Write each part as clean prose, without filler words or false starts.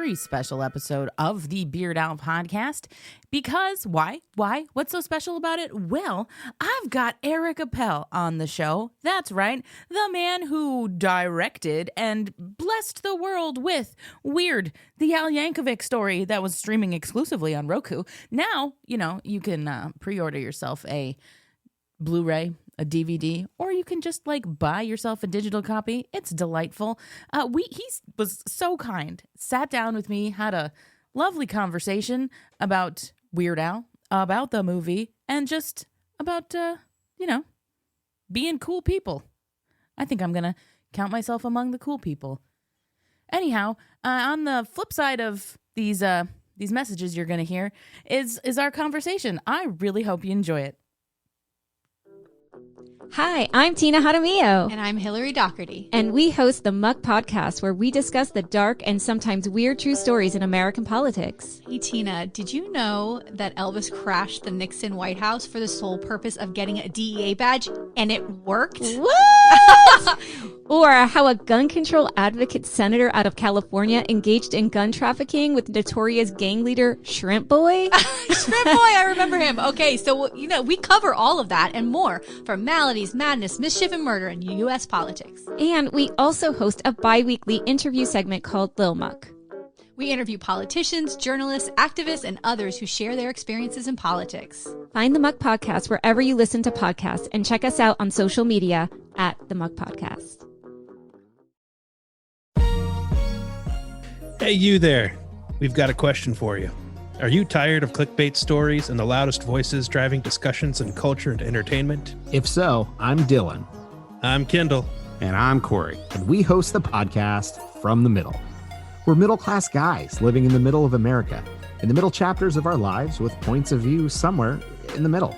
very special episode of the Beard Owl podcast. Because, why? What's so special about it? Well, I've got Eric Appel on the show. That's right, the man who directed and blessed the world with Weird, the Yankovic Story that was streaming exclusively on Roku. Now, you can pre-order yourself a Blu-ray, a DVD, or you can just buy yourself a digital copy. It's delightful. He was so kind, sat down with me, had a lovely conversation about Weird Al, about the movie, and just about, being cool people. I think I'm going to count myself among the cool people. Anyhow, on the flip side of these messages you're going to hear is our conversation. I really hope you enjoy it. Hi, I'm Tina Jaramillo. And I'm Hillary Doherty. And we host the Muck Podcast, where we discuss the dark and sometimes weird true stories in American politics. Hey, Tina, did you know that Elvis crashed the Nixon White House for the sole purpose of getting a DEA badge, and it worked? What? Or how a gun control advocate senator out of California engaged in gun trafficking with notorious gang leader Shrimp Boy? Shrimp Boy, I remember him. Okay, so, we cover all of that and more from maladies, madness, mischief, and murder in U.S. politics. And we also host a bi-weekly interview segment called Lil Muck. We interview politicians, journalists, activists, and others who share their experiences in politics. Find the Muck Podcast wherever you listen to podcasts and check us out on social media at the Muck Podcast. Hey, you there. We've got a question for you. Are you tired of clickbait stories and the loudest voices driving discussions in culture and entertainment? If so, I'm Dylan. I'm Kendall. And I'm Corey. And we host the podcast From the Middle. We're middle-class guys living in the middle of America, in the middle chapters of our lives with points of view somewhere in the middle.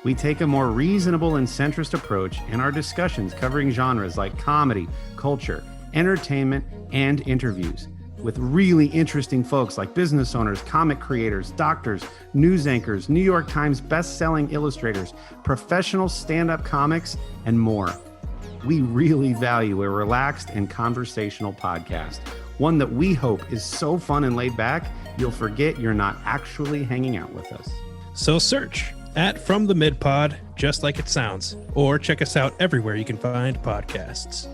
We take a more reasonable and centrist approach in our discussions covering genres like comedy, culture, entertainment, and interviews, with really interesting folks like business owners, comic creators, doctors, news anchors, New York Times best-selling illustrators, professional stand-up comics, and more. We really value a relaxed and conversational podcast, one that we hope is so fun and laid back, you'll forget you're not actually hanging out with us. So search at From the Mid Pod, just like it sounds, or check us out everywhere you can find podcasts.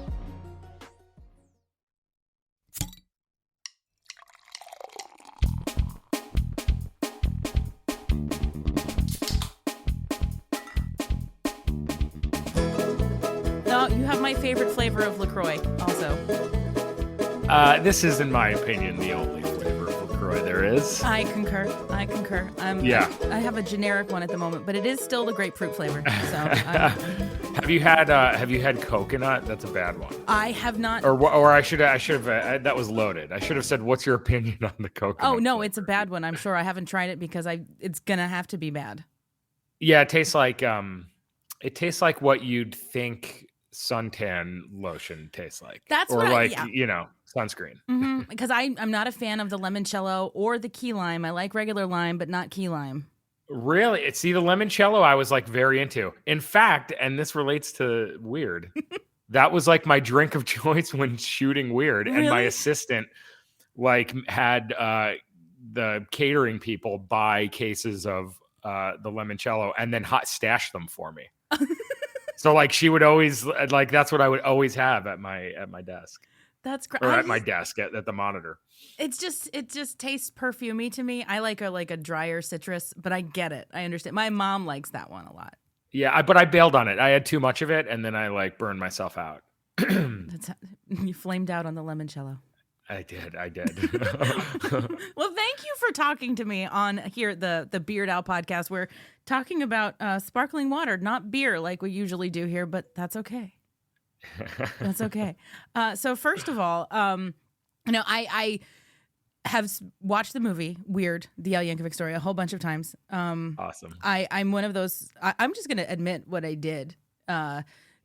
You have my favorite flavor of LaCroix also. This is, in my opinion, the only flavor of LaCroix there is. I concur. I have a generic one at the moment, but it is still the grapefruit flavor. So, Have you had coconut? That's a bad one. I have not. Or I should have. That was loaded. I should have said, "What's your opinion on the coconut?" Oh no, flavor? It's a bad one. I'm sure. I haven't tried it because it's gonna have to be bad. Yeah, it tastes like what you'd think suntan lotion tastes like. That's or what sunscreen. Mm-hmm. Because I'm not a fan of the limoncello or the key lime. I like regular lime, but not key lime. Really? See, the limoncello I was very into. In fact, and this relates to Weird, that was my drink of choice when shooting Weird. Really? And my assistant had the catering people buy cases of the limoncello and then hot stash them for me. So she would always that's what I would always have at my desk. That's great. Or at my desk at the monitor. It just tastes perfumey to me. I like a drier citrus, but I get it. I understand. My mom likes that one a lot. Yeah, but I bailed on it. I had too much of it, and then I burned myself out. You flamed out on the limoncello. I did. Well, thank you for talking to me on here at the Beard Owl podcast. We're talking about sparkling water, not beer like we usually do here, but that's okay. That's okay. So first of all, I have watched the movie Weird, the Yankovic Story, a whole bunch of times. Awesome. I'm one of those. I'm just going to admit what I did.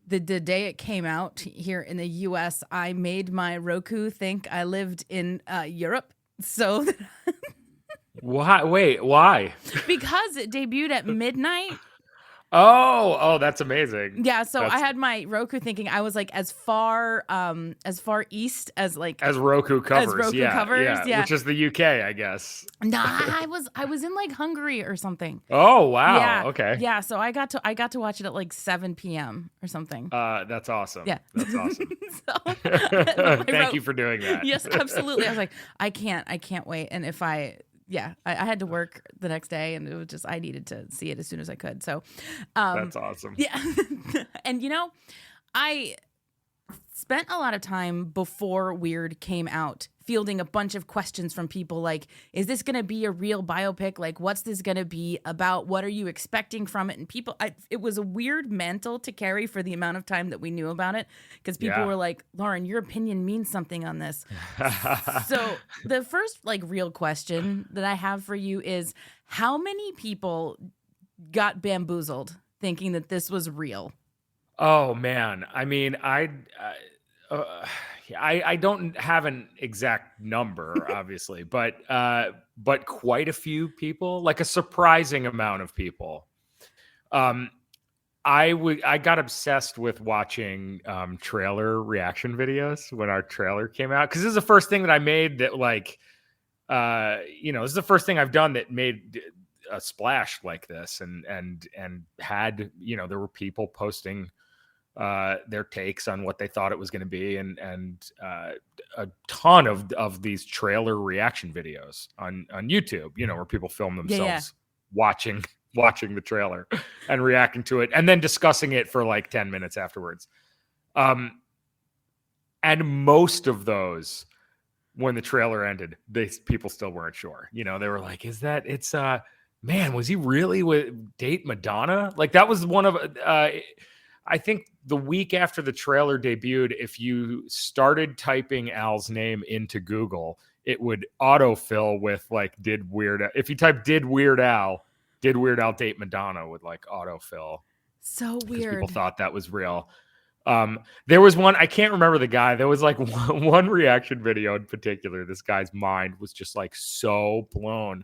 The day it came out here in the U.S., I made my Roku think I lived in Europe. So why? Wait, why? Because it debuted at midnight. Oh, that's amazing. Yeah, so I That's had my Roku thinking I was like as far east as like as Roku covers. Roku yeah, covers, yeah. which is the UK, I guess. Nah, I was in like Hungary or something. Oh, wow. Yeah. Okay. Yeah, so I got to watch it at like 7 p.m. or something. That's awesome. Yeah. That's awesome. Thank you for doing that. Yes, absolutely. I was like, I can't wait. And if I had to work the next day, and it was just I needed to see it as soon as I could. So That's awesome. yeah. And I spent a lot of time before Weird came out fielding a bunch of questions from people like, is this going to be a real biopic? Like, what's this going to be about? What are you expecting from it? And it was a weird mantle to carry for the amount of time that we knew about it, because people were like, Lauren, your opinion means something on this. So the first like real question that I have for you is, how many people got bamboozled thinking that this was real? Oh man, I mean, I don't have an exact number, obviously, but quite a few people, like a surprising amount of people. I got obsessed with watching trailer reaction videos when our trailer came out, because this is the first thing that I made that like, this is the first thing I've done that made a splash like this, and had, there were people posting their takes on what they thought it was going to be, and a ton of these trailer reaction videos on YouTube, where people film themselves watching the trailer and reacting to it, and then discussing it for like 10 minutes afterwards. And most of those, when the trailer ended, people still weren't sure. They were like, man, was he really with date Madonna? Like, that was one of I think the week after the trailer debuted, if you started typing Al's name into Google, it would autofill with like, if you type did Weird Al date Madonna, would like autofill. So weird. People thought that was real. There was one, I can't remember the guy. There was like one reaction video in particular. This guy's mind was just like so blown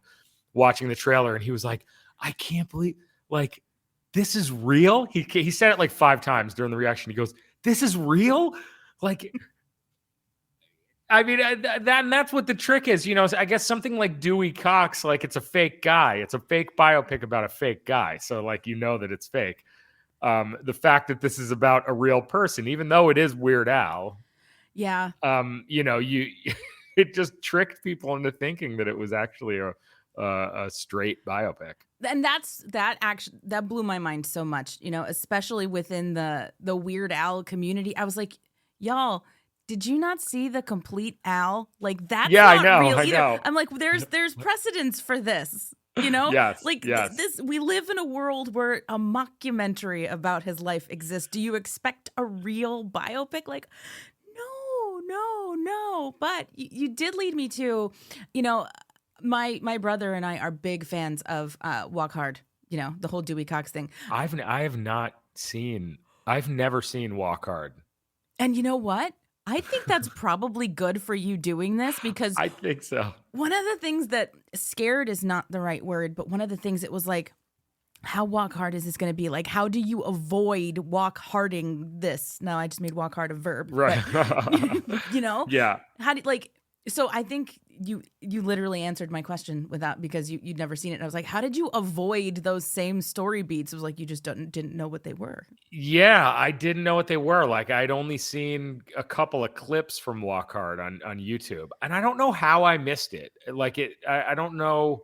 watching the trailer. And he was like, I can't believe, like, this is real. He said it like 5 times during the reaction. He goes, this is real? Like, I mean, that's what the trick is. I guess something like Dewey Cox, like, it's a fake guy. It's a fake biopic about a fake guy. So like, that it's fake. The fact that this is about a real person, even though it is Weird Al. Yeah. It just tricked people into thinking that it was actually a straight biopic. And that blew my mind so much, especially within the Weird Al community. I was like, y'all, did you not see the complete Al? Like, that's not real either. I know. I'm like, there's precedence for this, Yes, like yes. This. We live in a world where a mockumentary about his life exists. Do you expect a real biopic? Like, no. But you did lead me to, my brother and I are big fans of Walk Hard, the whole Dewey Cox thing. I've never seen Walk Hard. And you know what? I think that's probably good for you doing this, because I think so. One of the things that scared is not the right word, but one of the things it was like, how walk hard is this going to be? Like, how do you avoid walk harding this? Now I just made walk hard a verb. Right. But, Yeah. How do so I think you literally answered my question because you'd never seen it. And I was like, how did you avoid those same story beats? It was like, you just didn't know what they were. Yeah, I didn't know what they were. Like, I'd only seen a couple of clips from Walk Hard on YouTube, and I don't know how I missed it. Like, I don't know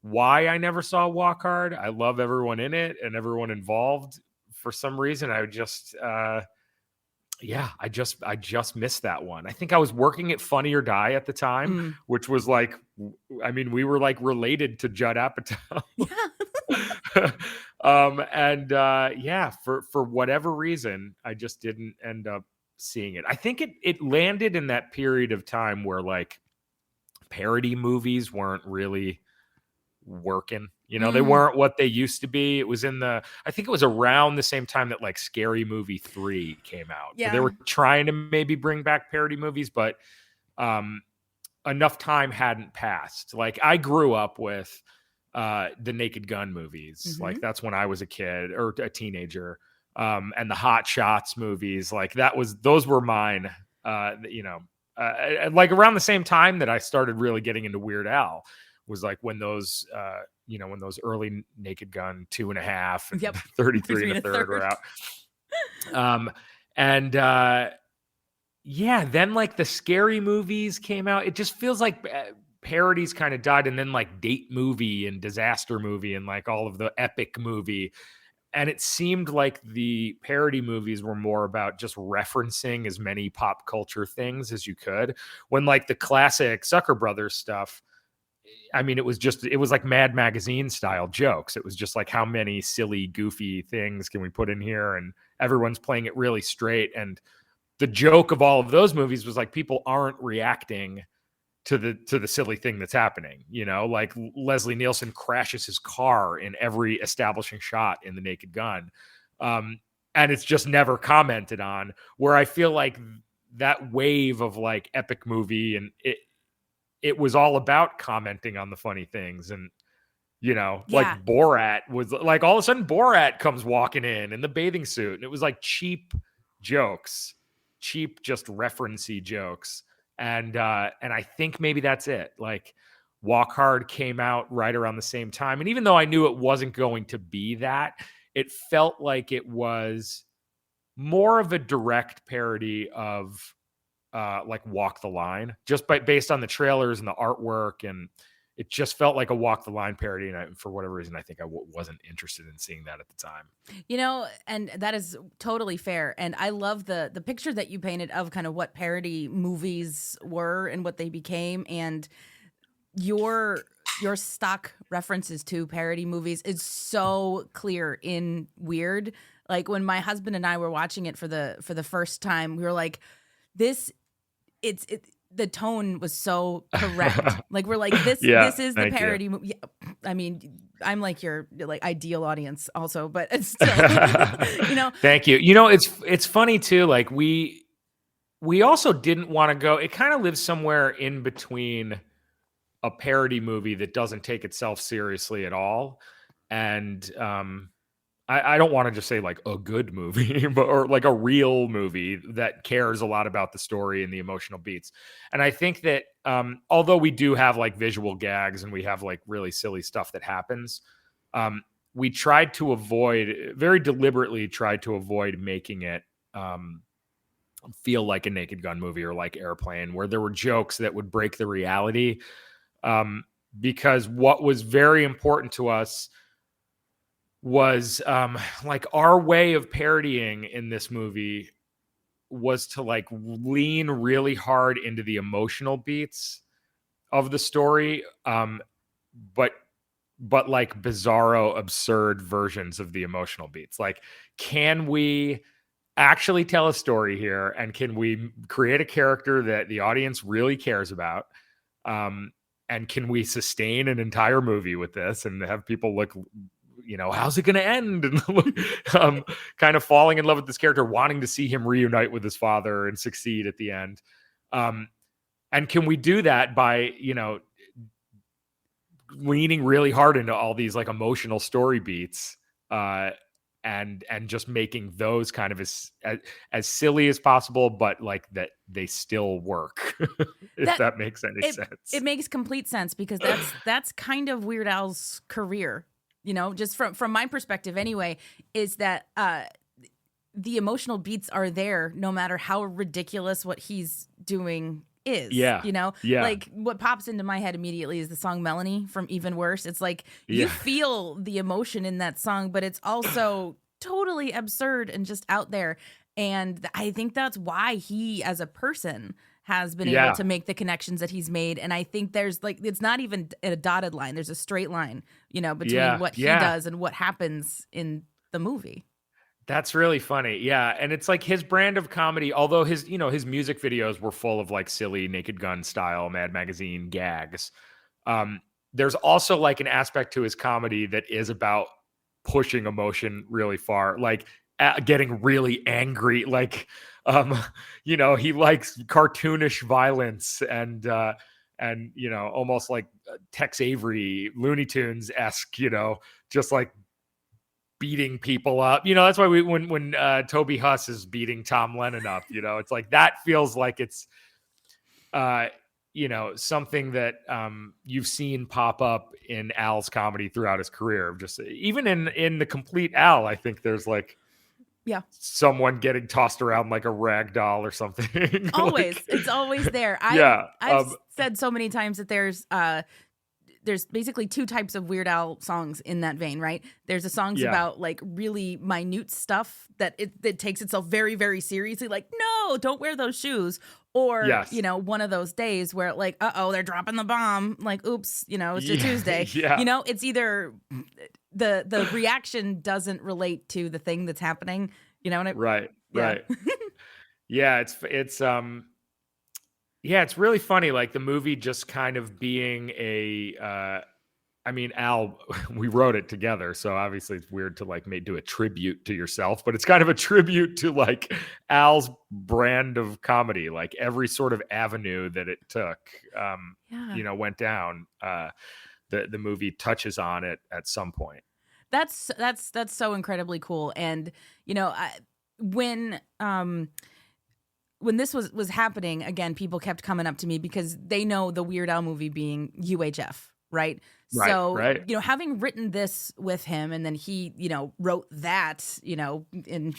why I never saw Walk Hard. I love everyone in it and everyone involved. For some reason, I just I just missed that one. I think I was working at Funny or Die at the time, which was like, I mean, we were like related to Judd Apatow. Yeah. For whatever reason, I just didn't end up seeing it. I think it landed in that period of time where like parody movies weren't really working. They weren't what they used to be. It was I think it was around the same time that like Scary Movie 3 came out. Yeah. So they were trying to maybe bring back parody movies, but enough time hadn't passed. Like, I grew up with the Naked Gun movies. Mhm. Like that's when I was a kid or a teenager. And the Hot Shots movies, like those were mine. Like around the same time that I started really getting into Weird Al was like when those when those early Naked Gun 2.5 and Yep. 33 and a third were out. Then like the scary movies came out. It just feels like parodies kind of died, and then like Date Movie and Disaster Movie and like all of the Epic Movie. And it seemed like the parody movies were more about just referencing as many pop culture things as you could. When like the classic Zucker Brothers stuff, I mean, it was like Mad Magazine style jokes. It was just like, how many silly, goofy things can we put in here? And everyone's playing it really straight. And the joke of all of those movies was like, people aren't reacting to the silly thing that's happening. Like Leslie Nielsen crashes his car in every establishing shot in the Naked Gun. And it's just never commented on, where I feel like that wave of like epic movie, and it was all about commenting on the funny things. And like Borat was like, all of a sudden Borat comes walking in the bathing suit, and it was like cheap jokes, just referencey jokes. And I think maybe that's it. Like Walk Hard came out right around the same time. And even though I knew it wasn't going to be that, it felt like it was more of a direct parody of like Walk the Line, just based on the trailers and the artwork. And it just felt like a Walk the Line parody. And for whatever reason, I think I wasn't interested in seeing that at the time. And that is totally fair. And I love the picture that you painted of kind of what parody movies were and what they became. And your stock references to parody movies is so clear in Weird. Like when my husband and I were watching it for the first time, we were like, the tone was so correct. Like we're like, this is the parody movie. Yeah, I mean, I'm like your like ideal audience also, but it's still, Thank you. It's funny too. Like we also didn't want to go. It kind of lives somewhere in between a parody movie that doesn't take itself seriously at all, and I don't want to just say like a good movie, or like a real movie that cares a lot about the story and the emotional beats. And I think that although we do have like visual gags and we have like really silly stuff that happens, we very deliberately tried to avoid making it feel like a Naked Gun movie or like Airplane, where there were jokes that would break the reality. Because what was very important to us was like our way of parodying in this movie was to like lean really hard into the emotional beats of the story, but like bizarro, absurd versions of the emotional beats. Like, can we actually tell a story here, and can we create a character that the audience really cares about, and can we sustain an entire movie with this and have people look, how's it going to end? And kind of falling in love with this character, wanting to see him reunite with his father and succeed at the end. And can we do that by, leaning really hard into all these like emotional story beats, and just making those kind of as silly as possible, but like that they still work. If that makes any sense. It makes complete sense, because that's kind of Weird Al's career. Just from my perspective anyway, is that the emotional beats are there no matter how ridiculous what he's doing is. Yeah. Like what pops into my head immediately is the song Melanie from Even Worse. It's like you feel the emotion in that song, but it's also totally absurd and just out there. And I think that's why he as a person has been able to make the connections that he's made. And I think there's like, it's not even a dotted line. There's a straight line, between what he does and what happens in the movie. That's really funny. Yeah. And it's like his brand of comedy, although his music videos were full of like silly Naked Gun style Mad Magazine gags. There's also like an aspect to his comedy that is about pushing emotion really far, like getting really angry. Like, he likes cartoonish violence and and, you know, almost like Tex Avery, Looney Tunes-esque, you know, just like beating people up. You know, that's why when Toby Huss is beating Tom Lennon up, you know, it's like that feels like it's, you know, something that you've seen pop up in Al's comedy throughout his career. Just even in the complete Al, I think there's like, someone getting tossed around like a rag doll or something. Always, like, it's always there. Yeah, I've said so many times that there's basically two types of Weird Al songs in that vein, right? There's the songs about like really minute stuff that it takes itself very, very seriously. Like, no, don't wear those shoes. Or, you know, one of those days where like, they're dropping the bomb. Like, oops, you know, it's a Tuesday. You know, it's either the reaction doesn't relate to the thing that's happening. You know what I mean? Right. Yeah, it's really funny. Like the movie just kind of being I mean, Al, we wrote it together, so obviously it's weird to like do a tribute to yourself, but it's kind of a tribute to like Al's brand of comedy, like every sort of avenue that it took, you know, went down. The movie touches on it at some point. That's so incredibly cool. And, you know, when this was happening, again, people kept coming up to me because they know the Weird Al movie being UHF, right? So, you know, having written this with him and then he, you know, wrote that, you know, in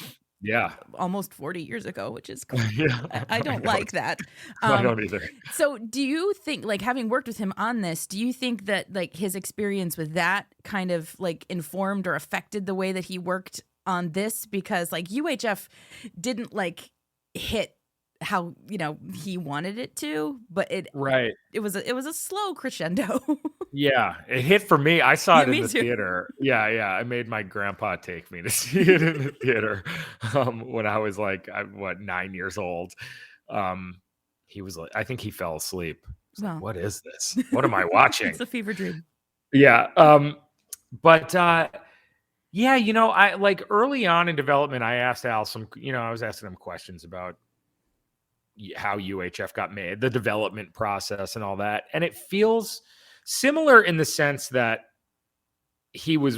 almost 40 years ago, which is cool. I don't like that. I don't either. So do you think, like, having worked with him on this, do you think that like his experience with that kind of like informed or affected the way that he worked on this? Because like UHF didn't like hit how, you know, he wanted it to, but it was a slow crescendo. Yeah, it hit for me. I saw it in the too. theater. Yeah. I made my grandpa take me to see it in the theater when I was like 9 years old. He was like, I think he fell asleep. Like, what is this? What am I watching? It's a fever dream. Yeah. But yeah, you know, I like early on in development, I asked Al I was asking him questions about how UHF got made, the development process and all that. And it feels similar in the sense that he was,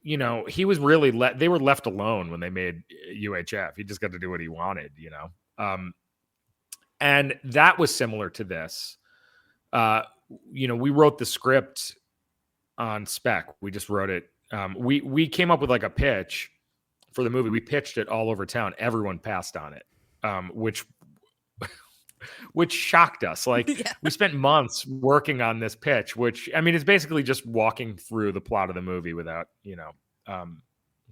you know, he was really they were left alone when they made UHF. He just got to do what he wanted, you know? And that was similar to this. You know, we wrote the script on spec. We just wrote it. We came up with like a pitch for the movie. We pitched it all over town. Everyone passed on it, which shocked us. Like we spent months working on this pitch, which I mean, is basically just walking through the plot of the movie without, you know,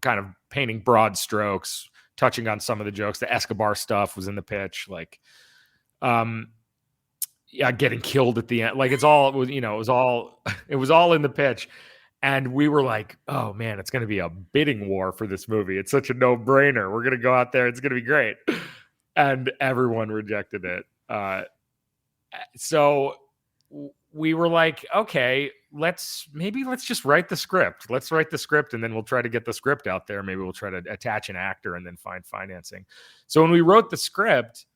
kind of painting broad strokes, touching on some of the jokes. The Escobar stuff was in the pitch, like, getting killed at the end. Like it's all, you know, it was all in the pitch. And we were like, oh man, it's going to be a bidding war for this movie. It's such a no-brainer. We're going to go out there. It's going to be great. And everyone rejected it. So we were like, okay, let's just write the script. Let's write the script and then we'll try to get the script out there. Maybe we'll try to attach an actor and then find financing. So when we wrote the script,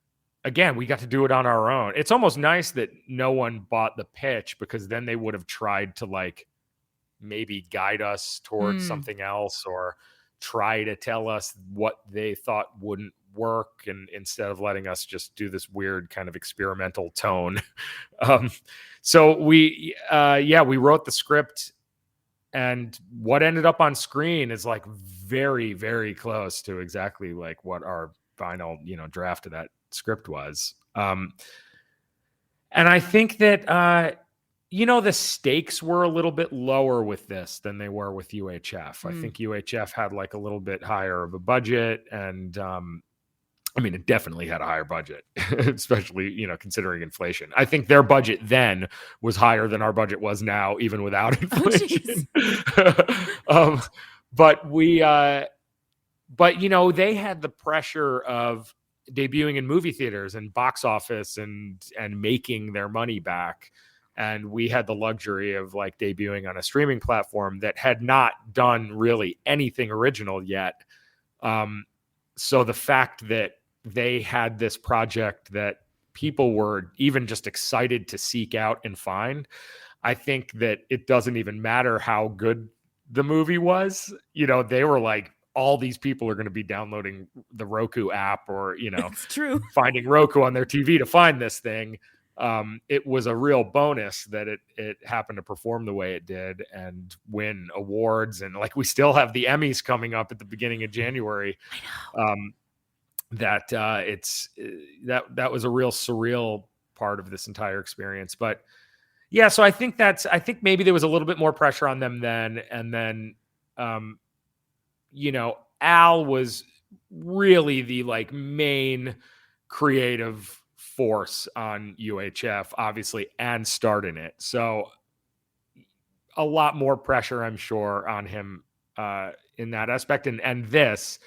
again, we got to do it on our own. It's almost nice that no one bought the pitch because then they would have tried to like maybe guide us towards something else or try to tell us what they thought wouldn't work, and instead of letting us just do this weird kind of experimental tone. So we wrote the script, and what ended up on screen is like very, very close to exactly like what our final, you know, draft of that script was. And I think that, you know, the stakes were a little bit lower with this than they were with UHF. I think UHF had like a little bit higher of a budget, and I mean, it definitely had a higher budget, especially, you know, considering inflation. I think their budget then was higher than our budget was now, even without inflation. But you know, they had the pressure of debuting in movie theaters and box office and making their money back. And we had the luxury of like debuting on a streaming platform that had not done really anything original yet. So the fact that they had this project that people were even just excited to seek out and find. I think that it doesn't even matter how good the movie was. You know, they were like, all these people are going to be downloading the Roku app or, you know, It's true. finding Roku on their TV to find this thing. It was a real bonus that it happened to perform the way it did and win awards. And like, we still have the Emmys coming up at the beginning of January. That was a real surreal part of this entire experience. But yeah, so I think maybe there was a little bit more pressure on them then. And then, you know, Al was really the like main creative force on UHF, obviously, and starting it. So a lot more pressure, I'm sure, on him in that aspect. And this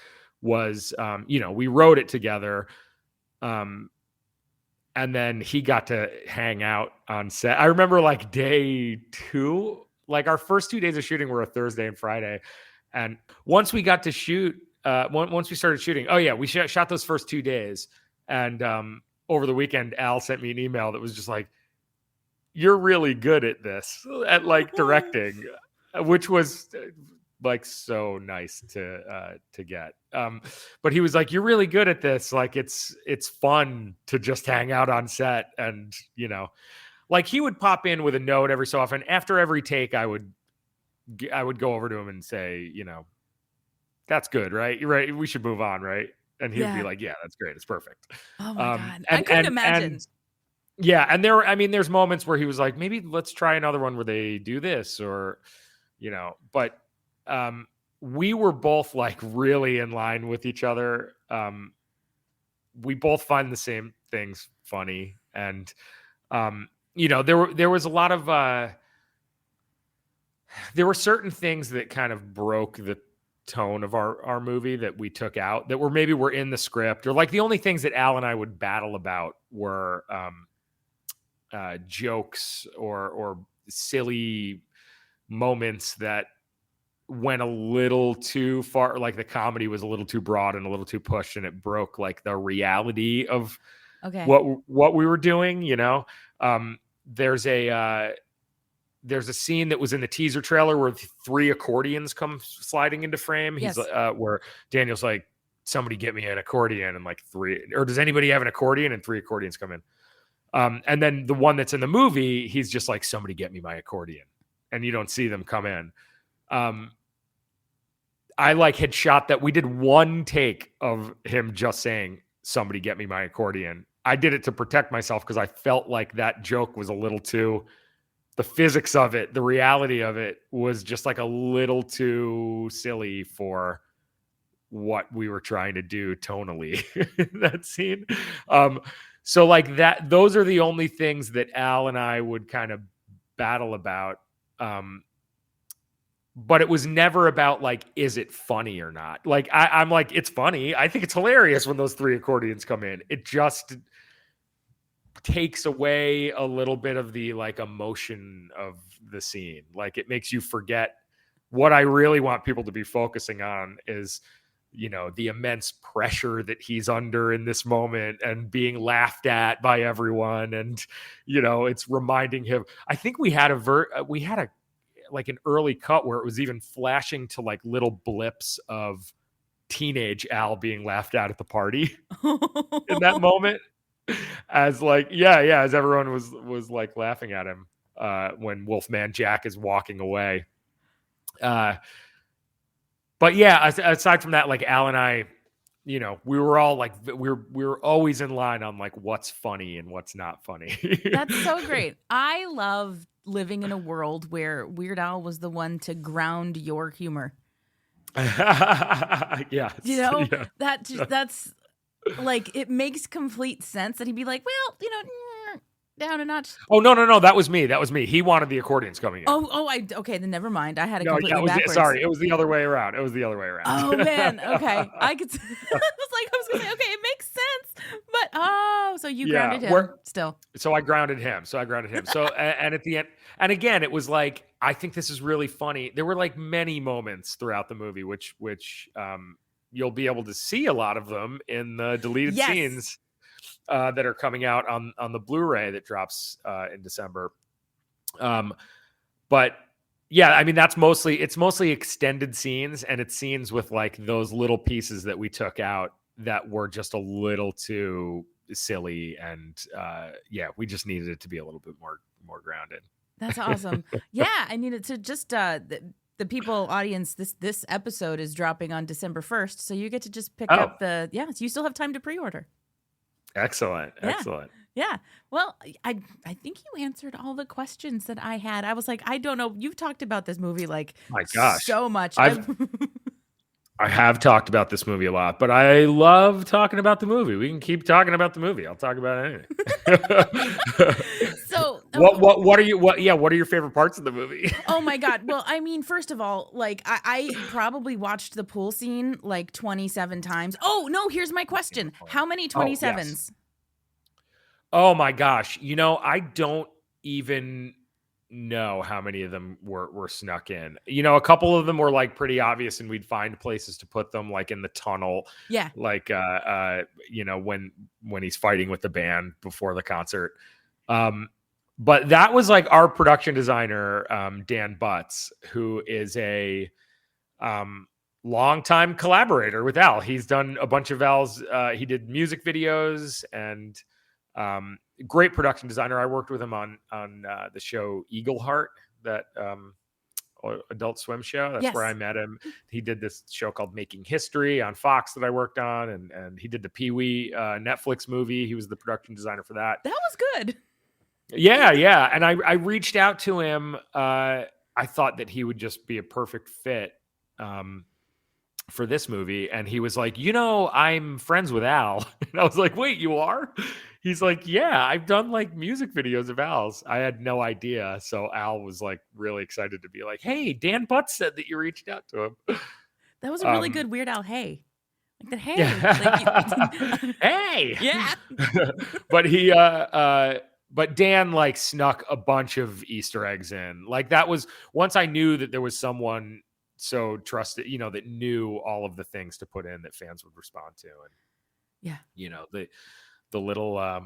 was, you know, we wrote it together. And then he got to hang out on set. I remember like day 2, like our first 2 days of shooting were a Thursday and Friday. And once we got to shoot, once we started shooting, we shot those first 2 days. And over the weekend, Al sent me an email that was just like, "You're really good at this," at like directing, which was like so nice to get. But he was like, "You're really good at this. Like it's fun to just hang out on set." And, you know, like he would pop in with a note every so often. After every take, I would go over to him and say, you know, "That's good, right? You're right. We should move on, right?" And he'd be like, "Yeah, that's great. It's perfect." Oh my God. I couldn't imagine. And there's moments where he was like, "Maybe let's try another one where they do this," or, you know, but we were both like really in line with each other. We both find the same things funny. And, you know, there was a lot of, there were certain things that kind of broke the tone of our movie that we took out that were in the script, or like the only things that Al and I would battle about were jokes or silly moments that went a little too far. Like the comedy was a little too broad and a little too pushed, and it broke like the reality of what we were doing, you know. There's a scene that was in the teaser trailer where 3 accordions come sliding into frame. He's where Daniel's like, "Somebody get me an accordion," and like 3, or does anybody have an accordion? And 3 accordions come in. And then the one that's in the movie, he's just like, "Somebody get me my accordion," and you don't see them come in. I like had shot that. We did 1 take of him just saying, "Somebody get me my accordion." I did it to protect myself because I felt like that joke was a little too, the physics of it, the reality of it was just like a little too silly for what we were trying to do tonally in that scene. So like that, those are the only things that Al and I would kind of battle about. But it was never about like, is it funny or not? Like I'm like, it's funny. I think it's hilarious when those 3 accordions come in. It just takes away a little bit of the like emotion of the scene. Like it makes you forget what I really want people to be focusing on is, you know, the immense pressure that he's under in this moment and being laughed at by everyone. And, you know, it's reminding him, I think we had like an early cut where it was even flashing to like little blips of teenage Al being laughed at the party in that moment. As like, as everyone was like laughing at him when Wolfman Jack is walking away. But yeah, aside from that, like Al and I, you know, we were all like, we were always in line on like what's funny and what's not funny. That's so great. I love living in a world where Weird Al was the one to ground your humor. Yeah, you know, that's like, it makes complete sense that he'd be like, "Well, you know, down a notch." Oh no, that was me. He wanted the accordions coming in. Okay, then never mind. I had it completely backwards. Sorry, it was the other way around. Oh man, okay. I was gonna say, okay, it makes sense, but so you grounded him still. So I grounded him. So and at the end, and again, it was like, I think this is really funny. There were like many moments throughout the movie, which you'll be able to see a lot of them in the deleted scenes, that are coming out on the Blu-ray that drops in December. But yeah, I mean, it's mostly extended scenes, and it's scenes with like those little pieces that we took out that were just a little too silly, and we just needed it to be a little bit more grounded. That's awesome. Yeah, I needed to just the people audience. This episode is dropping on December 1st, so you get to just pick up so you still have time to pre-order. Excellent. Yeah. Well, I think you answered all the questions that I had. I was like, I don't know. You've talked about this movie like my gosh so much. I have talked about this movie a lot, but I love talking about the movie. We can keep talking about the movie. I'll talk about anything. So what are your favorite parts of the movie? Oh my God. Well, I mean, first of all, like I probably watched the pool scene like 27 times. Oh no, here's my question. How many 27s? Yes. Oh my gosh. I don't even know how many of them were snuck in. A couple of them were like pretty obvious, and we'd find places to put them, like in the tunnel. Yeah. Like when he's fighting with the band before the concert. But that was like our production designer, Dan Butts, who is a longtime collaborator with Al. He's done a bunch of Al's. He did music videos and great production designer. I worked with him on the show Eagle Heart, that Adult Swim show. That's where I met him. He did this show called Making History on Fox that I worked on, and he did the Pee-wee Netflix movie. He was the production designer for that. That was good. Yeah. And I reached out to him. I thought that he would just be a perfect fit for this movie. And he was like, I'm friends with Al. And I was like, wait, you are? He's like, yeah, I've done like music videos of Al's. I had no idea. So Al was like really excited to be like, hey, Dan Butts said that you reached out to him. That was a really good Weird Al hey. Like the hey. Yeah. Like, hey. Yeah. But Dan like snuck a bunch of Easter eggs in. Like that was, once I knew that there was someone so trusted, that knew all of the things to put in that fans would respond to. And the little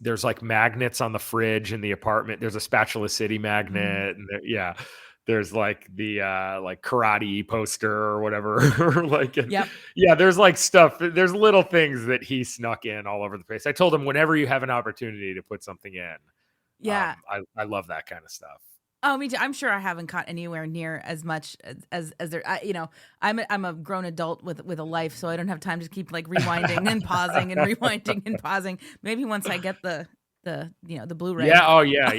there's like magnets on the fridge in the apartment. There's a Spatula City magnet, and there's like the like karate poster or whatever. There's like stuff. There's little things that he snuck in all over the place. I told him, whenever you have an opportunity to put something in, I love that kind of stuff. Oh, me too. I'm sure I haven't caught anywhere near as much as there. I'm a grown adult with a life, so I don't have time to keep like rewinding and pausing and rewinding and pausing. Maybe once I get the Blu-ray. Yeah. Oh yeah.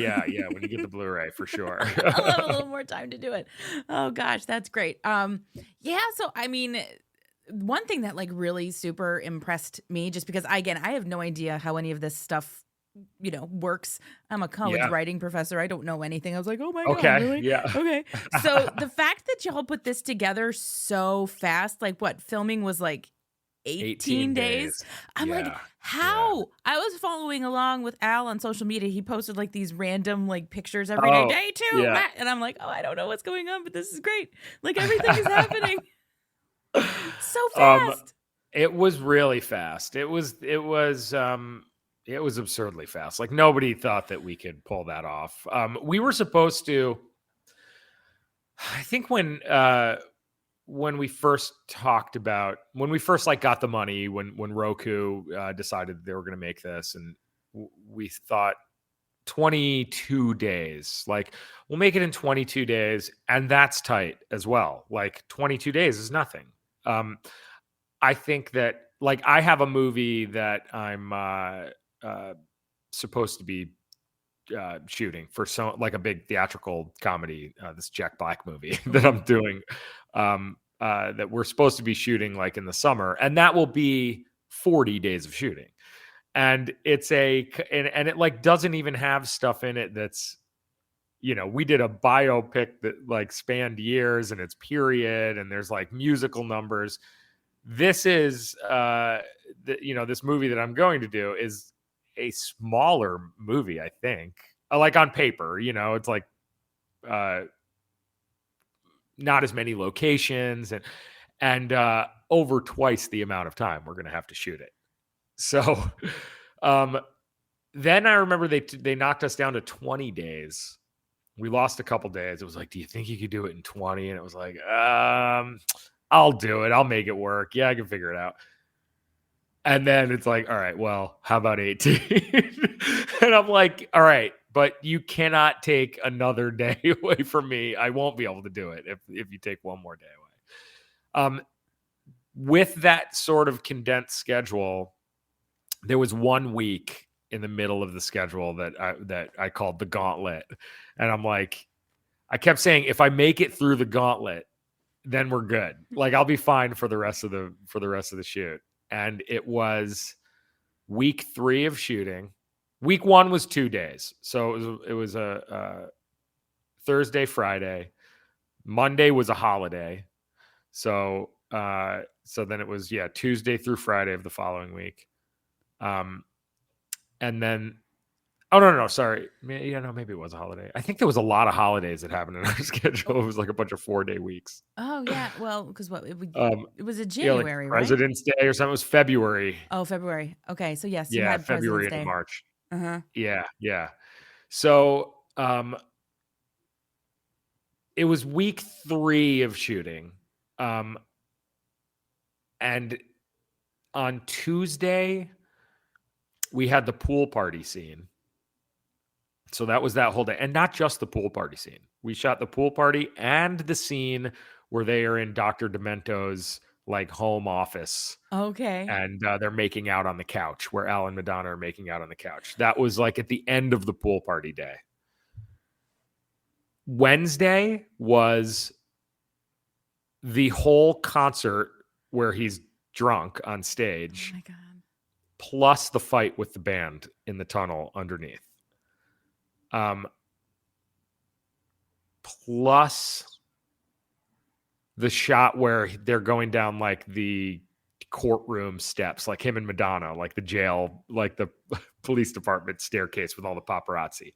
When you get the Blu-ray, for sure. I'll have a little more time to do it. Oh gosh, that's great. So I mean, one thing that like really super impressed me, just because I have no idea how any of this stuff works. I'm a college writing professor. I don't know anything. I was like, oh my God. Really? Yeah. Okay. So the fact that y'all put this together so fast, like what, filming was like 18 days. I'm like, how? Yeah. I was following along with Al on social media. He posted like these random like pictures every day too. Yeah. And I'm like, I don't know what's going on, but this is great. Like everything is happening so fast. It was really fast. It was absurdly fast. Like nobody thought that we could pull that off. We were supposed to, I think when we first like got the money, when Roku decided they were going to make this, and we thought 22 days, like we'll make it in 22 days. And that's tight as well. Like 22 days is nothing. I think that like I have a movie that I'm, supposed to be shooting for like a big theatrical comedy, this Jack Black movie that I'm doing, that we're supposed to be shooting like in the summer, and that will be 40 days of shooting. And it's and it like doesn't even have stuff in it that's, we did a biopic that like spanned years, and it's period, and there's like musical numbers. This is this movie that I'm going to do is a smaller movie, I think, like on paper, it's like not as many locations and over twice the amount of time we're going to have to shoot it. So, then I remember they knocked us down to 20 days. We lost a couple days. It was like, do you think you could do it in 20? And it was like, I'll do it. I'll make it work. Yeah, I can figure it out. And then it's like, all right, well, how about 18? And I'm like, all right, but you cannot take another day away from me. I won't be able to do it if you take one more day away. With that sort of condensed schedule, there was 1 week in the middle of the schedule that I called the gauntlet. And I'm like, I kept saying, if I make it through the gauntlet, then we're good. Like, I'll be fine for the rest of the shoot. And it was week 3 of shooting. Week 1 was 2 days. So it was a Thursday, Friday. Monday was a holiday. So then it was, Tuesday through Friday of the following week. And then, no, sorry. Yeah, no, maybe it was a holiday. I think there was a lot of holidays that happened in our schedule. It was like a bunch of 4-day weeks. Oh yeah, well, because it was a Like January, right? President's Day or something. It was February. Oh, February. Okay, so yes, you Yeah, had February President's into Day. March. Uh-huh. Yeah. So it was week 3 of shooting. And on Tuesday, we had the pool party scene. So that was that whole day. And not just the pool party scene. We shot the pool party and the scene where they are in Dr. Demento's like home office. Okay. And they're making out on the couch, where Al and Madonna are making out on the couch. That was like at the end of the pool party day. Wednesday was the whole concert where he's drunk on stage. Oh my God. Plus the fight with the band in the tunnel underneath. Plus the shot where they're going down like the courtroom steps, like him and Madonna, like the jail, like the police department staircase with all the paparazzi.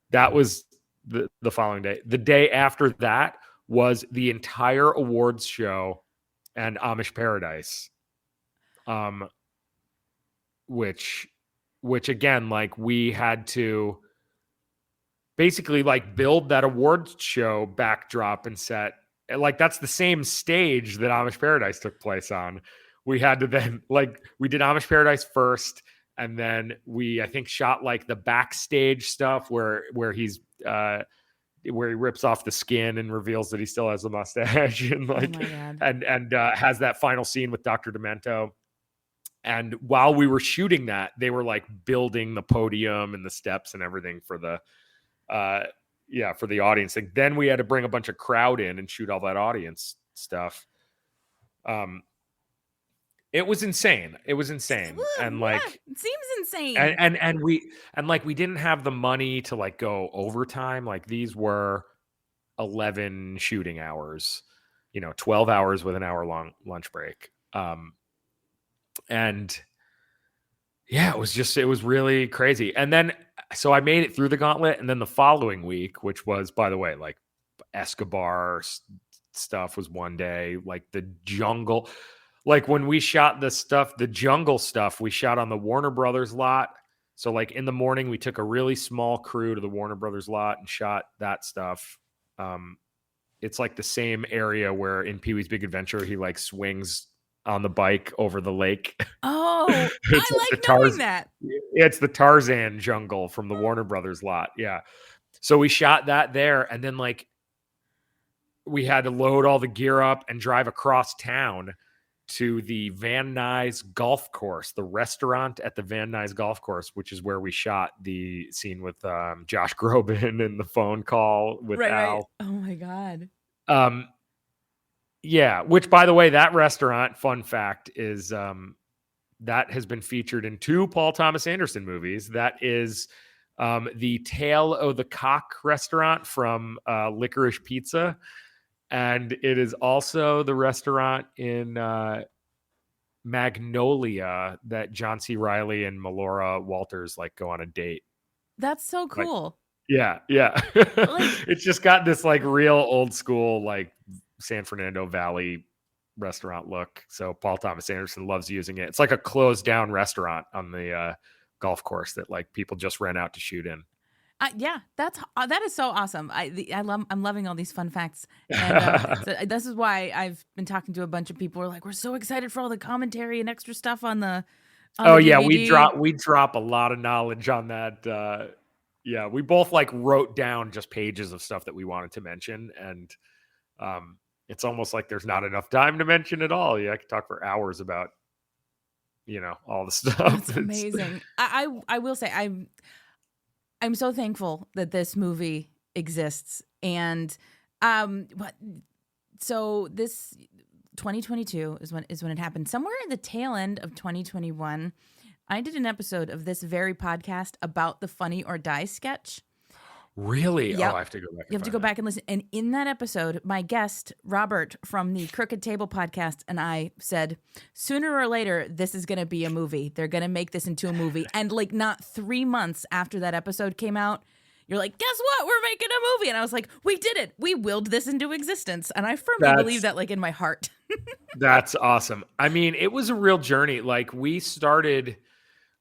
That was the following day. The day after that was the entire awards show and Amish Paradise. Which again, like we had to basically like build that awards show backdrop and set. Like that's the same stage that Amish Paradise took place on. We had to then like we did Amish Paradise first, and then I think shot like the backstage stuff where he's where he rips off the skin and reveals that he still has the mustache and like and has that final scene with Dr. Demento. And while we were shooting that, they were like building the podium and the steps and everything for the for the audience. And then we had to bring a bunch of crowd in and shoot all that audience stuff. It was insane. And like it seems insane. And we didn't have the money to like go overtime. Like these were 11 shooting hours, 12 hours with an hour long lunch break. And yeah, it was really crazy. And then, so I made it through the gauntlet. And then the following week, which was, by the way, like Escobar stuff was one day, like the jungle, like when we shot the jungle stuff, we shot on the Warner Brothers lot. So like in the morning, we took a really small crew to the Warner Brothers lot and shot that stuff. It's like the same area where in Pee-wee's Big Adventure, he like swings on the bike over the lake. Oh, I like knowing that. It's the Tarzan jungle from the Warner Brothers lot. Yeah. So we shot that there. And then like we had to load all the gear up and drive across town to the Van Nuys golf course, the restaurant at the Van Nuys golf course, which is where we shot the scene with Josh Groban and the phone call with Al. Right. Oh my God. Yeah, which by the way, that restaurant, fun fact, is that has been featured in 2 Paul Thomas Anderson movies. That is the Tail o' the Cock restaurant from Licorice Pizza. And it is also the restaurant in Magnolia that John C. Reilly and Melora Walters like go on a date. That's so cool. Like, yeah. It's just got this like real old school, like San Fernando Valley restaurant look. So Paul Thomas Anderson loves using it. It's like a closed down restaurant on the golf course that like people just rent out to shoot in. Yeah, that is so awesome. I'm loving all these fun facts, and so this is why I've been talking to a bunch of people who are like, we're so excited for all the commentary and extra stuff on the. Oh the yeah, DVD. we drop a lot of knowledge on that. Yeah, we both like wrote down just pages of stuff that we wanted to mention, and it's almost like there's not enough time to mention it all. Yeah, I could talk for hours about all the stuff. That's amazing. I will say I'm so thankful that this movie exists, and so this 2022 is when it happened. Somewhere in the tail end of 2021, I did an episode of this very podcast about the Funny or Die sketch. Really? Yep. Oh, I have to go back. You have to go back and listen. And in that episode, my guest, Robert from the Crooked Table podcast, and I said, sooner or later, this is going to be a movie. They're going to make this into a movie. And like not 3 months after that episode came out, you're like, guess what? We're making a movie. And I was like, we did it. We willed this into existence. And I firmly believe that like in my heart. That's awesome. I mean, it was a real journey. Like we started,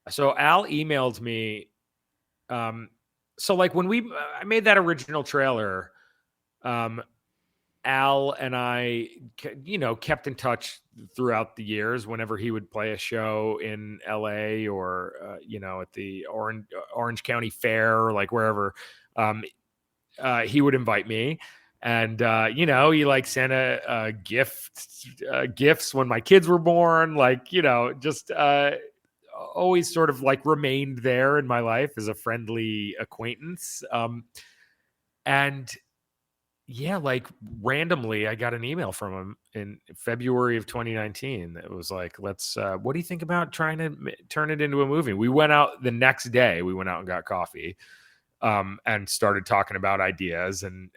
so Al emailed me, so like when I made that original trailer, Al and I, kept in touch throughout the years whenever he would play a show in LA or, at the Orange County Fair, or like wherever, he would invite me. And, he like sent a gifts when my kids were born, like, just, always sort of like remained there in my life as a friendly acquaintance. And yeah, like randomly I got an email from him in February of 2019. That was like, what do you think about trying to turn it into a movie? We went out the next day. We went out and got coffee, and started talking about ideas and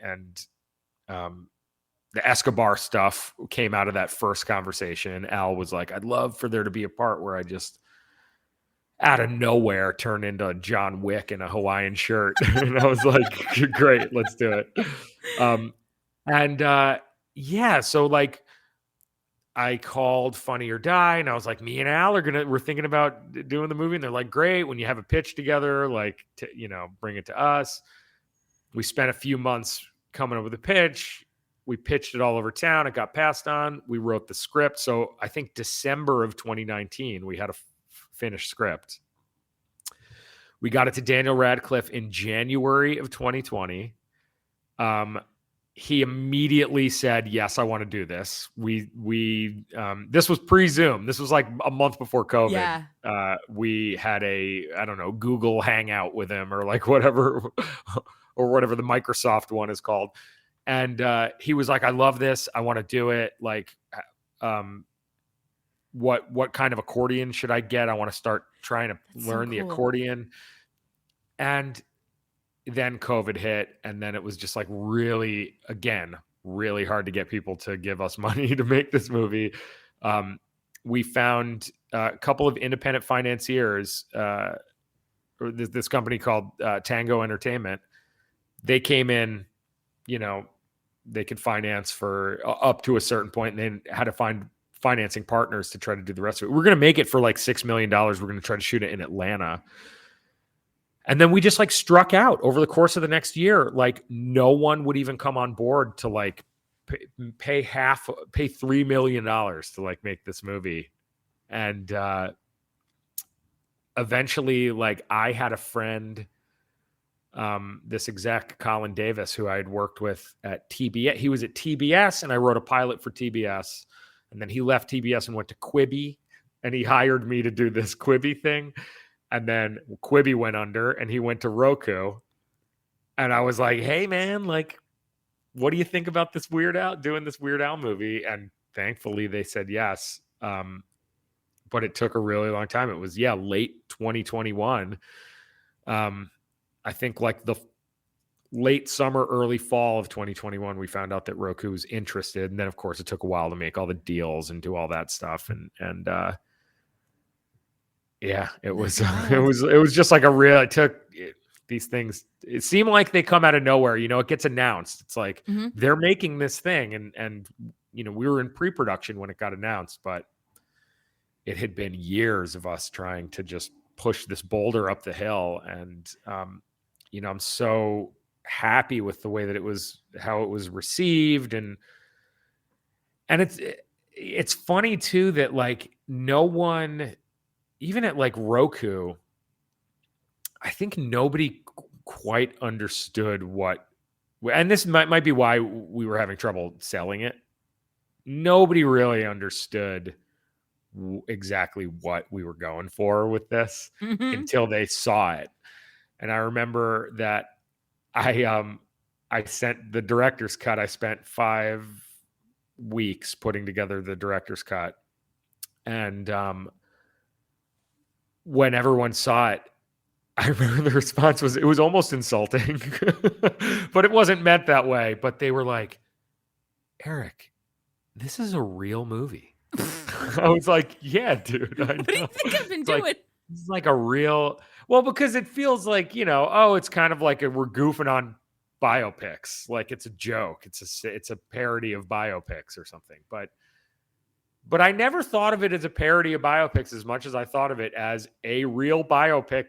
the Escobar stuff came out of that first conversation. Al was like, I'd love for there to be a part where I just out of nowhere turn into John Wick in a Hawaiian shirt. And I was like, great, let's do it. So like I called Funny or Die and I was like, me and Al we're thinking about doing the movie. And they're like, great. When you have a pitch together, like, bring it to us. We spent a few months coming up with a pitch. We pitched it all over town. It got passed on. We wrote the script. So I think December of 2019, we had a finished script. We got it to Daniel Radcliffe in January of 2020. He immediately said, yes, I want to do this. We this was pre-Zoom. This was like a month before COVID. Yeah. We had Google Hangout with him or like whatever, or whatever the Microsoft one is called. And he was like, I love this. I want to do it. Like, what kind of accordion should I get? I want to start trying to learn the accordion. And then COVID hit. And then it was just like really hard to get people to give us money to make this movie. We found a couple of independent financiers, this company called Tango Entertainment. They came in, they could finance for up to a certain point, and then had to find financing partners to try to do the rest of it. We're going to make it for like $6 million. We're going to try to shoot it in Atlanta. And then we just like struck out over the course of the next year. Like no one would even come on board to like pay $3 million to like make this movie. And eventually, like I had a friend, this exec, Colin Davis, who I had worked with at TBS. He was at TBS and I wrote a pilot for TBS. And then he left TBS and went to Quibi, and he hired me to do this Quibi thing. And then Quibi went under and he went to Roku. And I was like, hey man, like, what do you think about this doing this Weird Al movie? And thankfully they said yes. But it took a really long time. It was late 2021. I think like the late summer, early fall of 2021, we found out that Roku was interested. And then of course it took a while to make all the deals and do all that stuff. And it was, it was just like these things. It seemed like they come out of nowhere, it gets announced. It's like, they're making this thing and we were in pre-production when it got announced, but it had been years of us trying to just push this boulder up the hill. And, I'm so happy with the way that how it was received. And it's funny too, that like no one, even at like Roku, I think nobody quite understood and this might be why we were having trouble selling it. Nobody really understood exactly what we were going for with this until they saw it. And I remember that I sent the director's cut. I spent 5 weeks putting together the director's cut. And when everyone saw it, I remember the response was, it was almost insulting, but it wasn't meant that way. But they were like, Eric, this is a real movie. I was like, yeah, dude. What do you think I've been doing? It's like a real, well, because it feels like, it's kind of like we're goofing on biopics. Like it's a joke. It's a parody of biopics or something. But I never thought of it as a parody of biopics as much as I thought of it as a real biopic,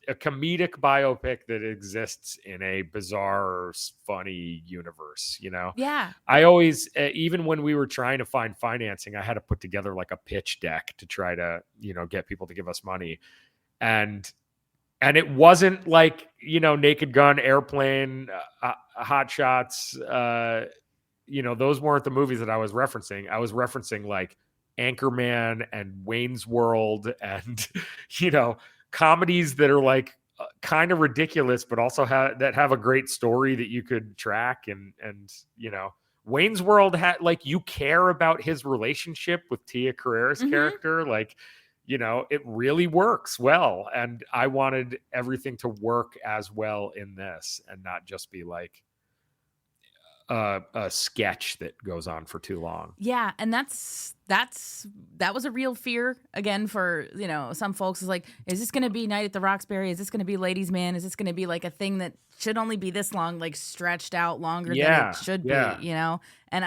a comedic biopic that exists in a bizarre, funny universe, Yeah. I always, even when we were trying to find financing, I had to put together like a pitch deck to try to, get people to give us money. And it wasn't like, Naked Gun, Airplane, Hot Shots, those weren't the movies that I was referencing. I was referencing like Anchorman and Wayne's World and, comedies that are like kind of ridiculous, but also have a great story that you could track. And Wayne's World had like, you care about his relationship with Tia Carrere's character. Like, it really works well. And I wanted everything to work as well in this and not just be like a sketch that goes on for too long. Yeah, and that was a real fear again for some folks. Is like, is this going to be Night at the Roxbury? Is this going to be Ladies' Man? Is this going to be like a thing that should only be this long, like stretched out longer than it should be? And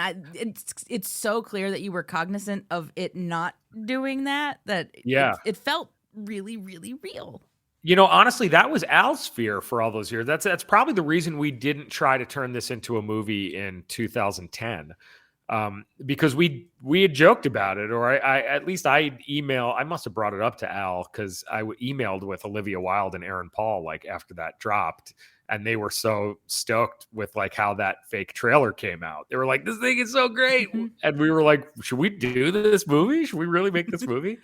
it's so clear that you were cognizant of it not doing that. It felt really, really real. Honestly, that was Al's fear for all those years. That's probably the reason we didn't try to turn this into a movie in 2010, because we had joked about it, or I must have brought it up to Al because I emailed with Olivia Wilde and Aaron Paul like after that dropped, and they were so stoked with like how that fake trailer came out. They were like, "This thing is so great," and we were like, "Should we do this movie? Should we really make this movie?"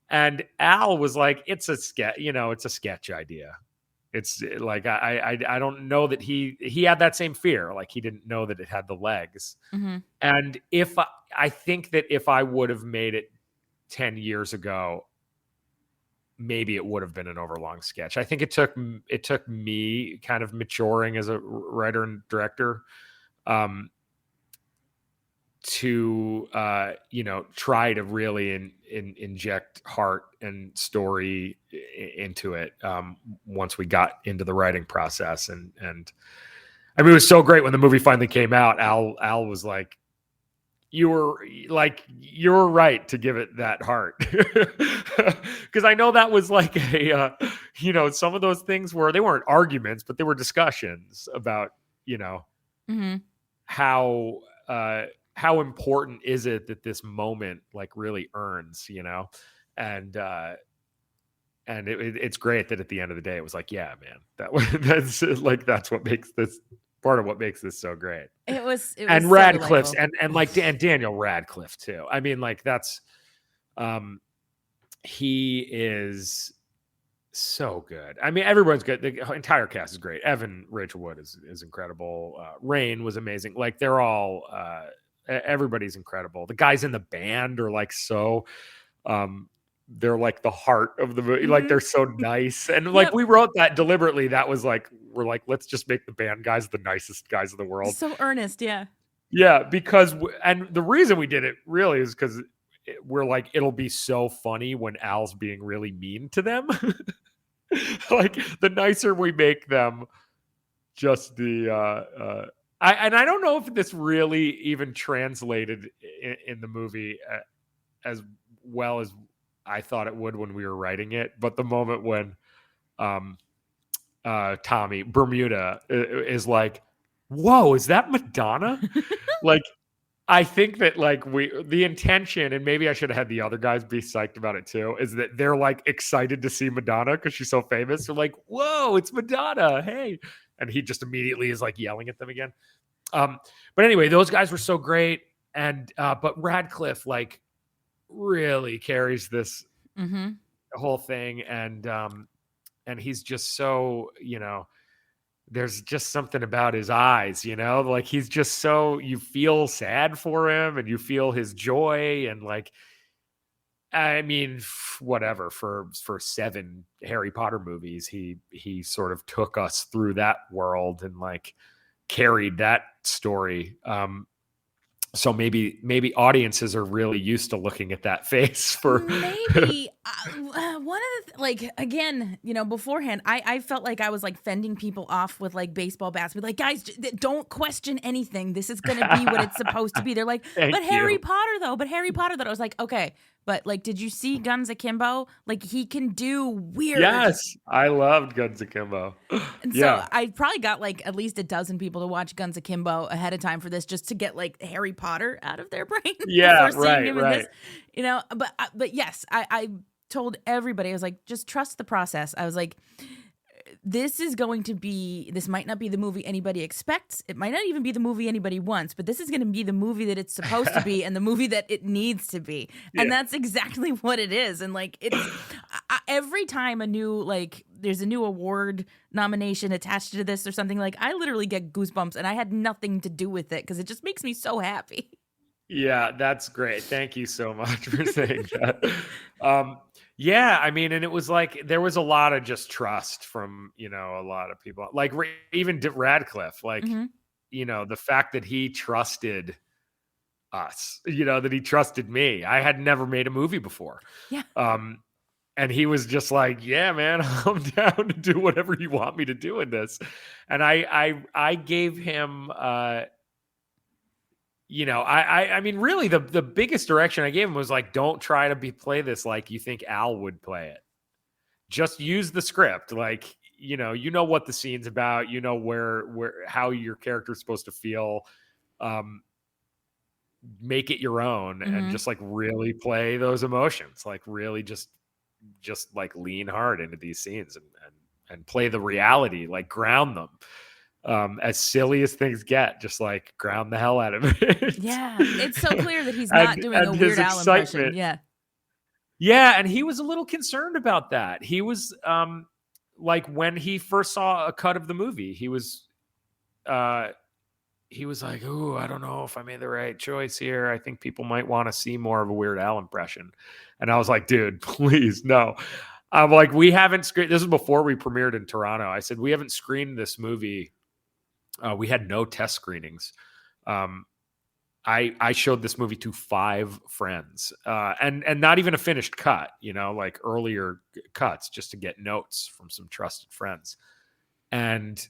And Al was like, it's a sketch, it's a sketch idea. It's like, I don't know that he had that same fear. Like he didn't know that it had the legs. And I think that if I would have made it 10 years ago, maybe it would have been an overlong sketch. I think it took me kind of maturing as a writer and director, to try to really inject heart and story into it once we got into the writing process. And I mean, it was so great when the movie finally came out. Al was like, you're right to give it that heart. Because I know that was like some of those things where they weren't arguments, but they were discussions about how important is it that this moment like really earns, and it's great that at the end of the day, it was like, yeah, man, that's what makes this part of what makes this so great. It was and so Radcliffe's delightful. and Daniel Radcliffe too. I mean, like that's, he is so good. I mean, everyone's good. The entire cast is great. Evan Rachel Wood is incredible. Rain was amazing. Like they're all, everybody's incredible. The guys in the band are like so they're like the heart of the movie. Like they're so nice. And like we wrote that deliberately. That was like, we're like, let's just make the band guys the nicest guys in the world. So earnest. Yeah, because and the reason we did it really is because we're like, it'll be so funny when Al's being really mean to them. Like the nicer we make them, just the I don't know if this really even translated in the movie as well as I thought it would when we were writing it. But the moment when Tommy Bermuda is like, "Whoa, is that Madonna?" Like, I think that like the intention, and maybe I should have had the other guys be psyched about it too, is that they're like excited to see Madonna because she's so famous. They're like, "Whoa, it's Madonna! Hey!" And he just immediately is like yelling at them again. But anyway, those guys were so great, and but Radcliffe like really carries this whole thing, and he's just so, there's just something about his eyes, like he's just so, you feel sad for him and you feel his joy, and like, I mean, whatever, for 7 Harry Potter movies, he sort of took us through that world and like carried that story. So maybe audiences are really used to looking at that face for maybe one of the like, again, beforehand, I felt like I was like fending people off with like baseball bats, be like, guys, don't question anything. This is gonna be what it's supposed to be. They're like, but Harry Potter though. I was like, okay, but like, did you see Guns Akimbo? Like, he can do weird. Yes, I loved Guns Akimbo. And so I probably got like at least a dozen people to watch Guns Akimbo ahead of time for this, just to get like Harry Potter out of their brain. Yeah, right. This, but yes, I told everybody, I was like, just trust the process. I was like, this might not be the movie anybody expects. It might not even be the movie anybody wants, but this is going to be the movie that it's supposed to be and the movie that it needs to be. Yeah. And that's exactly what it is. And like, it's every time there's a new award nomination attached to this or something, like I literally get goosebumps, and I had nothing to do with it because it just makes me so happy. Yeah, that's great. Thank you so much for saying that. Yeah, I mean, and it was like there was a lot of just trust from, a lot of people, like even Radcliffe, like, the fact that he trusted us, that he trusted me. I had never made a movie before. Yeah. And he was just like, yeah, man, I'm down to do whatever you want me to do in this. And I gave him, I mean, really the biggest direction I gave him was like, don't try to play this like you think Al would play it. Just use the script. Like, what the scene's about, how your character's supposed to feel. Make it your own and just like really play those emotions. Like really just like lean hard into these scenes and play the reality, like ground them. As silly as things get, just like ground the hell out of it. Yeah, it's so clear that he's not doing a Weird Al impression. Yeah, and he was a little concerned about that. He was like when he first saw a cut of the movie, he was like, "Ooh, I don't know if I made the right choice here. I think people might want to see more of a Weird Al impression." And I was like, "Dude, please, no." I'm like, "We haven't screened." This is before we premiered in Toronto. I said, "We haven't screened this movie." We had no test screenings. I showed this movie to 5 friends, and not even a finished cut, like earlier cuts, just to get notes from some trusted friends. And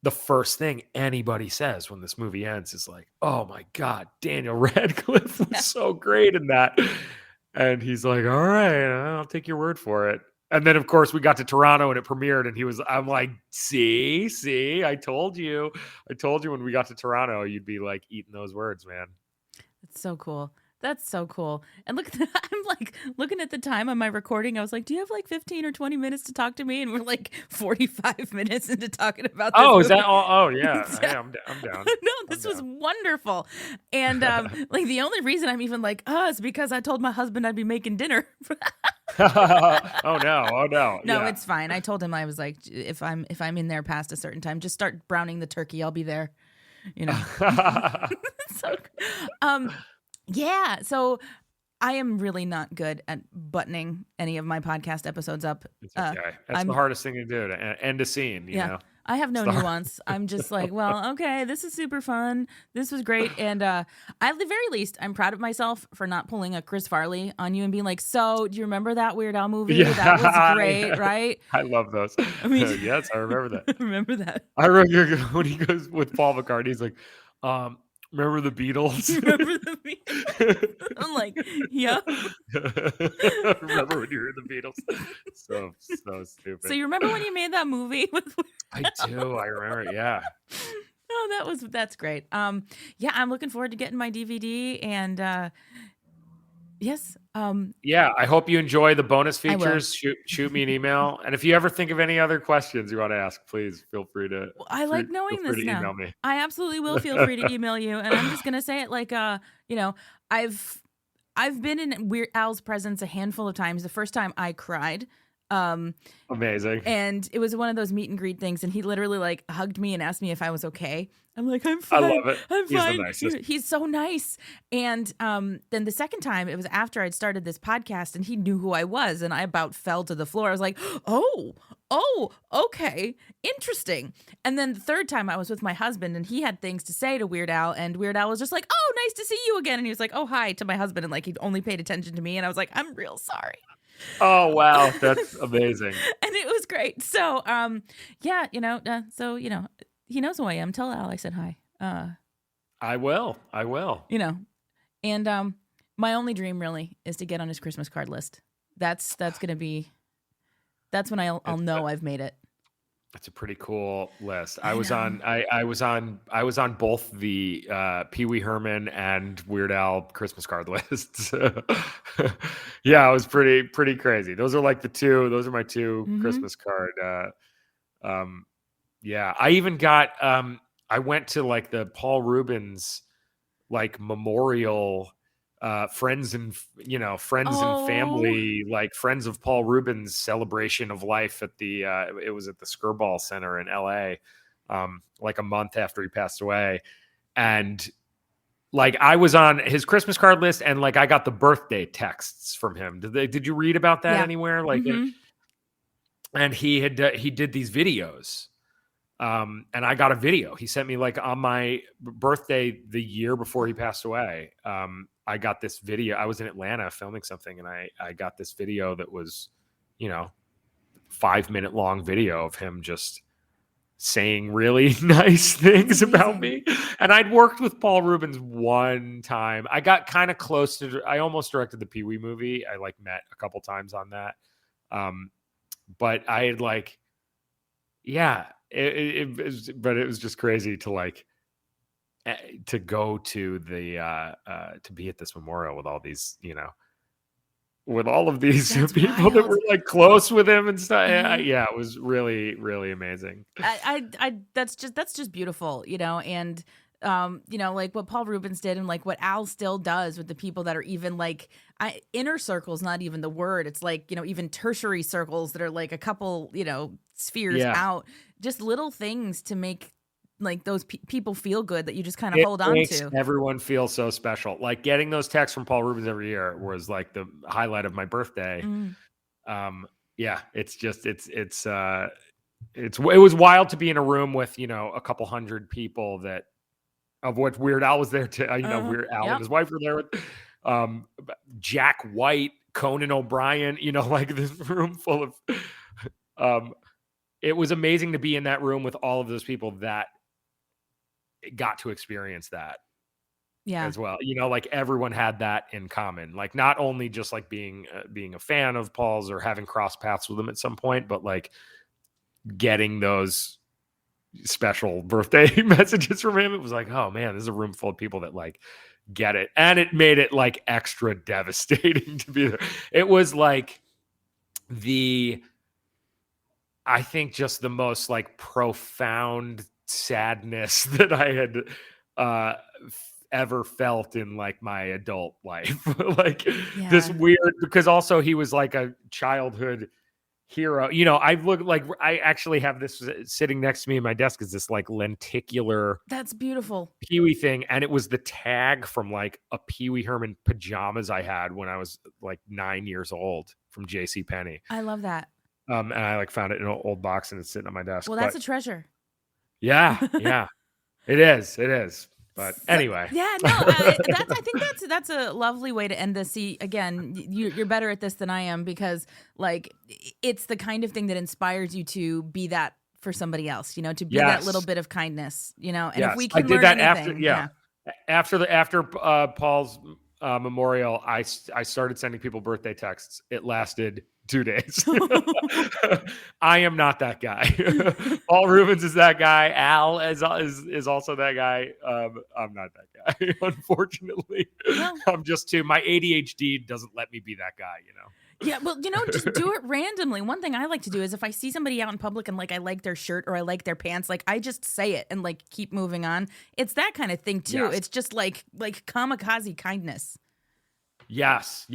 the first thing anybody says when this movie ends is like, "Oh my God, Daniel Radcliffe was so great in that." And he's like, "All right, I'll take your word for it." And then, of course, we got to Toronto and it premiered, and I'm like, see, I told you when we got to Toronto, you'd be like eating those words, man. That's so cool. That's so cool. And look, I'm like looking at the time on my recording. I was like, do you have like 15 or 20 minutes to talk to me? And we're like 45 minutes into talking about this. Oh, movie. Is that all? Oh, yeah. Hey, I'm down. No, this was wonderful. And like the only reason I'm even like, is because I told my husband I'd be making dinner. Oh no. No, Yeah. It's fine. I told him, I was like, if I'm in there past a certain time, just start browning the turkey. I'll be there. So, yeah. So I am really not good at buttoning any of my podcast episodes up. It's okay. That's the hardest thing to do, to end a scene, you know? I have no Sorry. nuance. I'm just like, well, okay, this is super fun. This was great. And at the very least, I'm proud of myself for not pulling a Chris Farley on you and being like, so do you remember that Weird Al movie? Yeah. That was great, right? I love those. I mean, Yes, I remember that. remember that. I remember when he goes with Paul McCartney, he's like, remember the Beatles? Remember the Beatles? I'm like, yeah. Remember when you were the Beatles? So stupid. So you remember when you made that movie with I do. I remember. Yeah. Oh, that's great. Yeah, I'm looking forward to getting my DVD and yes. Yeah. I hope you enjoy the bonus I will. features. Shoot me an email. And if you ever think of any other questions you want to ask, please feel free to. I like knowing feel free this to now. email me. I absolutely will feel free to email you, and I'm just gonna say it like, you know, I've been in Weird Al's presence a handful of times. The first time I cried, Amazing. and it was one of those meet and greet things, and he literally like hugged me and asked me if I was okay. I'm like, I'm I fine. love it. I'm He's the fine. nicest. He's so nice. And then the second time, it was after I'd started this podcast, and he knew who I was, and I about fell to the floor. I was like, oh, okay, interesting. And then the third time, I was with my husband, and he had things to say to Weird Al, and Weird Al was just like, oh, nice to see you again. And he was like, oh, hi to my husband, and like he'd only paid attention to me, and I was like, I'm real sorry. Oh, wow. That's amazing. And it was great. So, yeah, he knows who I am. Tell Al I said hi. I will. And my only dream really is to get on his Christmas card list. That's when I'll know I've made it. That's a pretty cool list. I was on both the Pee Wee Herman and Weird Al Christmas card lists. Yeah, it was pretty crazy. Those are my two Christmas card. Yeah, I even got I went to like the Paul Rubens like memorial friends and family, like friends of Paul Rubens celebration of life at the it was at the Skirball Center in LA like a month after he passed away. And like I was on his Christmas card list, and like I got the birthday texts from him. Did you read about that anywhere? Like and he did these videos. And I got a video. He sent me like on my birthday the year before he passed away. I got this video. I was in Atlanta filming something, and I got this video that was, 5-minute long video of him just saying really nice things about me. And I'd worked with Paul Rubens one time. I got kind of close to, I almost directed the Pee Wee movie. I like met a couple times on that. But I had like, yeah, it was just crazy to like, to go to the to be at this memorial with all these, with all of these people that were like close with him and stuff. Yeah, it was really, really amazing. That's just beautiful, and like what Paul Rubens did and like what Al still does with the people that are even like inner circles, not even the word. It's like, even tertiary circles that are like a couple, spheres out, just little things to make like those people feel good that you just kind of hold on to. Everyone feels so special. Like getting those texts from Paul Rubens every year was like the highlight of my birthday. Yeah, it's just, it was wild to be in a room with, a couple hundred people of which Weird Al was there to, Weird Al and his wife were there with Jack White, Conan O'Brien, like this room full of, it was amazing to be in that room with all of those people that got to experience that as well. Like everyone had that in common, like not only just like being a fan of Paul's or having crossed paths with him at some point, but like getting those special birthday messages from him. It was like, oh man, this is a room full of people that like get it. And it made it like extra devastating to be there. It was like I think just the most like profound sadness that I had ever felt in like my adult life. Like this weird, because also he was like a childhood hero. I actually have this sitting next to me in my desk is this like lenticular. That's beautiful. Pee Wee thing. And it was the tag from like a Pee Wee Herman pajamas I had when I was like 9 years old from JCPenney. I love that. And I like found it in an old box and it's sitting on my desk. Well, that's a treasure. Yeah, yeah, it is. But anyway, yeah, no, I think that's a lovely way to end this. See, again, you're better at this than I am because like it's the kind of thing that inspires you to be that for somebody else, you know, to be that little bit of kindness, you know. And if we can learn anything, after Paul's memorial, I started sending people birthday texts. It lasted 2 days. I am not that guy. Paul Rubens is that guy. Al is also that guy. I'm not that guy, unfortunately. Well, I'm just too. My ADHD doesn't let me be that guy. You know. Yeah, well, you know, just do it randomly. One thing I like to do is if I see somebody out in public and like I like their shirt or I like their pants, like I just say it and like keep moving on. It's that kind of thing too. Yes. It's just like kamikaze kindness. Yes,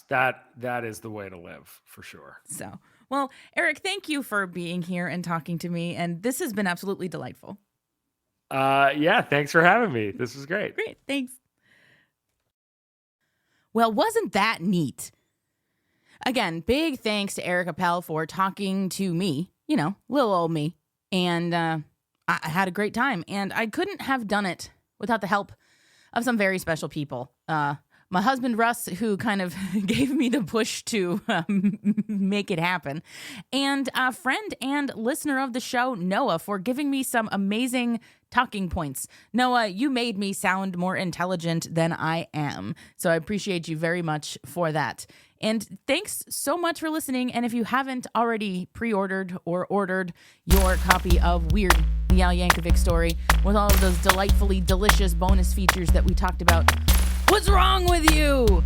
that is the way to live for sure. So, well, Eric, thank you for being here and talking to me, and this has been absolutely delightful. Yeah, thanks for having me. This was great. Great, thanks. Well, wasn't that neat? Again, big thanks to Eric Appel for talking to me, you know, little old me. And I had a great time. And I couldn't have done it without the help of some very special people. My husband, Russ, who kind of gave me the push to make it happen. And a friend and listener of the show, Noah, for giving me some amazing talking points. Noah, you made me sound more intelligent than I am. So I appreciate you very much for that. And thanks so much for listening. And if you haven't already pre-ordered or ordered your copy of Weird, the Al Yankovic Story, with all of those delightfully delicious bonus features that we talked about, what's wrong with you?